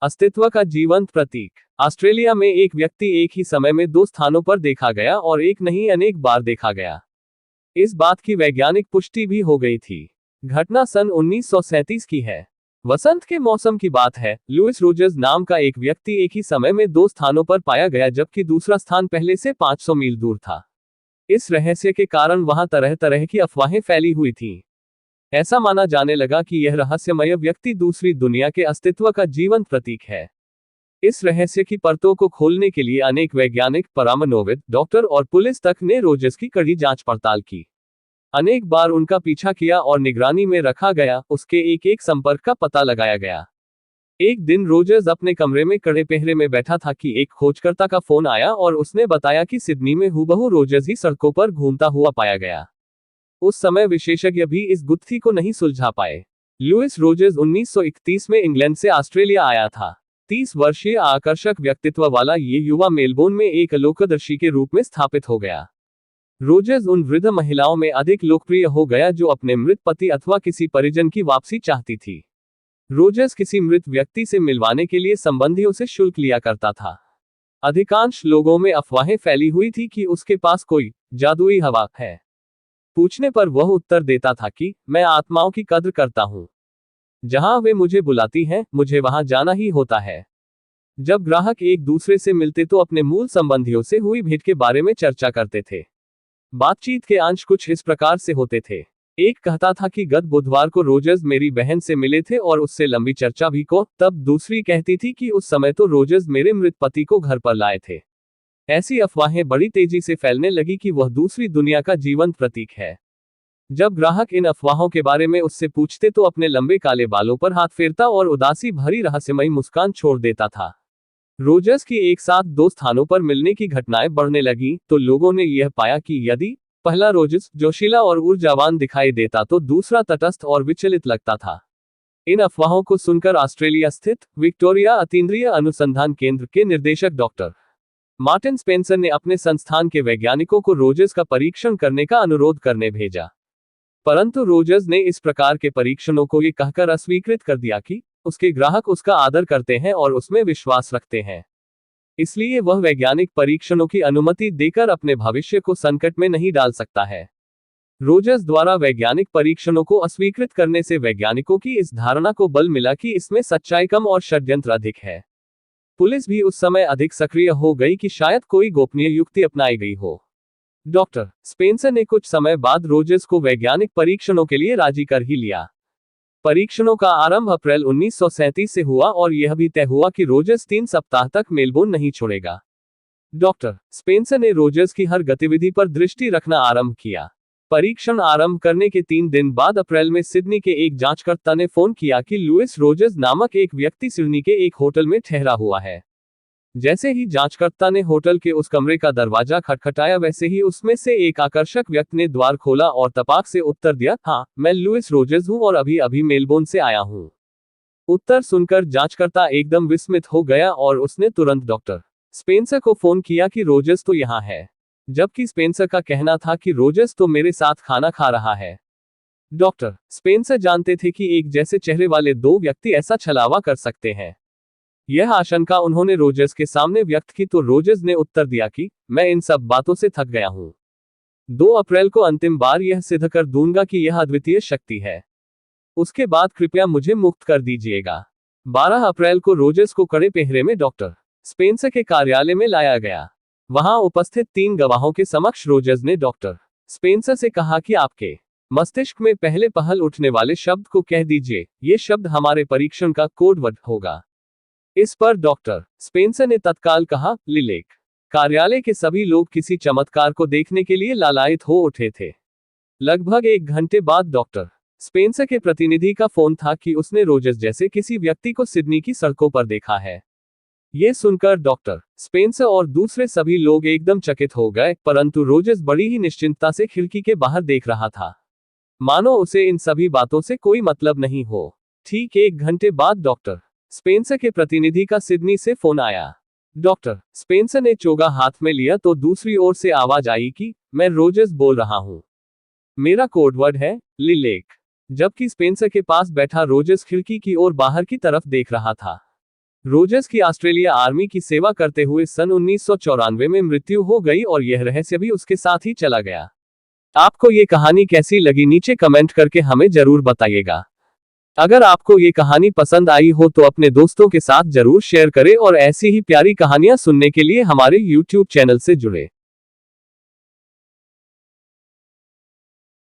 अस्तित्व का जीवंत प्रतीक। ऑस्ट्रेलिया में एक व्यक्ति एक ही समय में दो स्थानों पर देखा गया और एक नहीं अनेक बार देखा गया। इस बात की वैज्ञानिक पुष्टि भी हो गई थी। घटना सन 1937 की है। वसंत के मौसम की बात है। लुइस रोजर्स नाम का एक व्यक्ति एक ही समय में दो स्थानों पर पाया गया, जबकि दूसरा स्थान पहले से 500 मील दूर था। इस रहस्य के कारण वहां तरह तरह की अफवाहें फैली हुई थीं। ऐसा माना जाने लगा कि यह रहस्यमय व्यक्ति दूसरी दुनिया के अस्तित्व का जीवंत प्रतीक है। इस रहस्य की परतों को खोलने के लिए अनेक वैज्ञानिक, परामनोविद, डॉक्टर और पुलिस तक ने रोजर्स की कड़ी जांच पड़ताल की। अनेक बार उनका पीछा किया और निगरानी में रखा गया, उसके एक एक संपर्क का पता लगाया गया। एक दिन रोजर्स अपने कमरे में कड़े पहरे में बैठा था कि एक खोजकर्ता का फोन आया और उसने बताया कि सिडनी में हूबहू रोजर्स ही सड़कों पर घूमता हुआ पाया गया। उस समय विशेषज्ञ भी इस गुत्थी को नहीं सुलझा पाए। लुइस रोजर्स 1931 में इंग्लैंड से ऑस्ट्रेलिया आया था। 30 वर्षीय आकर्षक व्यक्तित्व वाला ये युवा मेलबोर्न में एक लोकदर्शी के रूप में स्थापित हो गया। रोजर्स उन वृद्ध महिलाओं में अधिक लोकप्रिय हो गया जो अपने मृत पति अथवा किसी परिजन की वापसी चाहती थी। रोजर्स किसी मृत व्यक्ति से मिलवाने के लिए संबंधियों से शुल्क लिया करता था। अधिकांश लोगों में अफवाहें फैली हुई थी कि उसके पास कोई जादुई हवा है। पूछने पर वह उत्तर देता था कि मैं आत्माओं की कद्र करता हूं। जहां वे मुझे बुलाती हैं, मुझे वहां जाना ही होता है। जब ग्राहक एक दूसरे से मिलते तो अपने मूल संबंधियों से हुई भेंट के बारे में चर्चा करते थे। बातचीत के अंश कुछ इस प्रकार से होते थे। एक कहता था कि गत बुधवार को रोजर्स मेरी बहन से मिले थे और उससे लंबी चर्चा भी को। तब दूसरी कहती थी कि उस समय तो रोजर्स मेरे मृत पति को घर पर लाए थे। ऐसी अफवाहें बड़ी तेजी से फैलने लगी कि वह दूसरी दुनिया का जीवंत प्रतीक है। जब ग्राहक इन अफवाहों के बारे में उससे पूछते तो अपने लंबे काले बालों पर हाथ फेरता और उदासी भरी रहस्यमयी मुस्कान छोड़ देता था। रोजर्स की एक साथ दो स्थानों पर मिलने की घटनाएं बढ़ने लगी तो लोगों ने यह पाया कि यदि पहला रोजर्स जोशीला और ऊर्जावान दिखाई देता तो दूसरा तटस्थ और विचलित लगता था। इन अफवाहों को सुनकर ऑस्ट्रेलिया स्थित विक्टोरिया अतीन्द्रिय अनुसंधान केंद्र के निर्देशक डॉक्टर मार्टिन स्पेंसर ने अपने संस्थान के वैज्ञानिकों को रोजर्स का परीक्षण करने का अनुरोध करने भेजा। परंतु रोजर्स ने इस प्रकार के परीक्षणों को ये कहकर अस्वीकृत कर दिया कि उसके ग्राहक उसका आदर करते हैं और उसमें विश्वास रखते हैं। इसलिए वह वैज्ञानिक परीक्षणों की अनुमति देकर अपने भविष्य को संकट में नहीं डाल सकता है। रोजर्स द्वारा वैज्ञानिक परीक्षणों को अस्वीकृत करने से वैज्ञानिकों की इस धारणा को बल मिला कि इसमें सच्चाई कम और षड्यंत्र अधिक है। पुलिस भी उस समय अधिक सक्रिय हो गई कि शायद कोई गोपनीय युक्ति अपनाई गई हो। डॉक्टर स्पेंसर ने कुछ समय बाद रोजर्स को वैज्ञानिक परीक्षणों के लिए राजी कर ही लिया। परीक्षणों का आरंभ अप्रैल 1937 से हुआ और यह भी तय हुआ कि रोजर्स 3 सप्ताह तक मेलबोर्न नहीं छोड़ेगा। डॉक्टर स्पेंसर ने रोजर्स की हर गतिविधि पर दृष्टि रखना आरंभ किया। परीक्षण आरंभ करने के 3 दिन बाद अप्रैल में सिडनी के एक जांचकर्ता ने फोन किया कि लुइस रोजर्स नामक एक व्यक्ति सिडनी के एक होटल में ठहरा हुआ है। जैसे ही जांचकर्ता ने होटल के उस कमरे का दरवाजा खटखटाया, वैसे ही उसमें से एक आकर्षक व्यक्ति ने द्वार खोला और तपाक से उत्तर दिया, हाँ, मैं लुइस रोजर्स हूं और अभी अभी मेलबोर्न से आया हूं। उत्तर सुनकर जांचकर्ता एकदम विस्मित हो गया और उसने तुरंत डॉक्टर स्पेंसर को फोन किया कि रोजर्स तो यहाँ है, जबकि स्पेंसर का कहना था कि रोजर्स तो मेरे साथ खाना खा रहा है। डॉक्टर स्पेंसर जानते थे कि एक जैसे चेहरे वाले दो व्यक्ति ऐसा छलावा कर सकते हैं। यह आशंका उन्होंने रोजर्स के सामने व्यक्त की तो रोजर्स ने उत्तर दिया कि मैं इन सब बातों से थक गया हूं। 2 अप्रैल को अंतिम बार यह सिद्ध कर दूंगा कि यह अद्वितीय शक्ति है। उसके बाद कृपया मुझे मुक्त कर दीजिएगा। 12 अप्रैल को रोजर्स को कड़े पहरे में डॉक्टर स्पेंसर के कार्यालय में लाया गया। वहां उपस्थित 3 गवाहों के समक्ष रोजर्स ने डॉक्टर स्पेंसर से कहा कि आपके मस्तिष्क में पहले पहल उठने वाले शब्द को कह दीजिए। ये शब्द हमारे परीक्षण का कोड वर्ड होगा। इस पर डॉक्टर स्पेंसर ने तत्काल कहा, लिलेक। कार्यालय के सभी लोग किसी चमत्कार को देखने के लिए लालायित हो उठे थे। लगभग 1 घंटे बाद डॉक्टर स्पेंसर के प्रतिनिधि का फोन था कि उसने रोजर्स जैसे किसी व्यक्ति को सिडनी की सड़कों पर देखा है। यह सुनकर डॉक्टर स्पेंसर और दूसरे सभी लोग एकदम चकित हो गए, परंतु रोजर्स बड़ी ही निश्चिंतता से खिड़की के बाहर देख रहा था, मानो उसे इन सभी बातों से कोई मतलब नहीं हो। ठीक 1 घंटे बाद डॉक्टर स्पेंसर के प्रतिनिधि का सिडनी से फोन आया। डॉक्टर स्पेंसर ने चोगा हाथ में लिया तो दूसरी ओर से आवाज आई कि मैं रोजर्स बोल रहा हूं। मेरा कोडवर्ड है लिलेक। जबकि स्पेंसर के पास बैठा रोजर्स खिड़की की ओर बाहर की तरफ देख रहा था। रोजर्स की ऑस्ट्रेलिया आर्मी की सेवा करते हुए सन 1994 में मृत्यु हो गई और यह रहस्य भी उसके साथ ही चला गया। आपको ये कहानी कैसी लगी नीचे कमेंट करके हमें जरूर बताइएगा। अगर आपको ये कहानी पसंद आई हो तो अपने दोस्तों के साथ जरूर शेयर करें और ऐसी ही प्यारी कहानियां सुनने के लिए हमारे YouTube चैनल से जुड़े।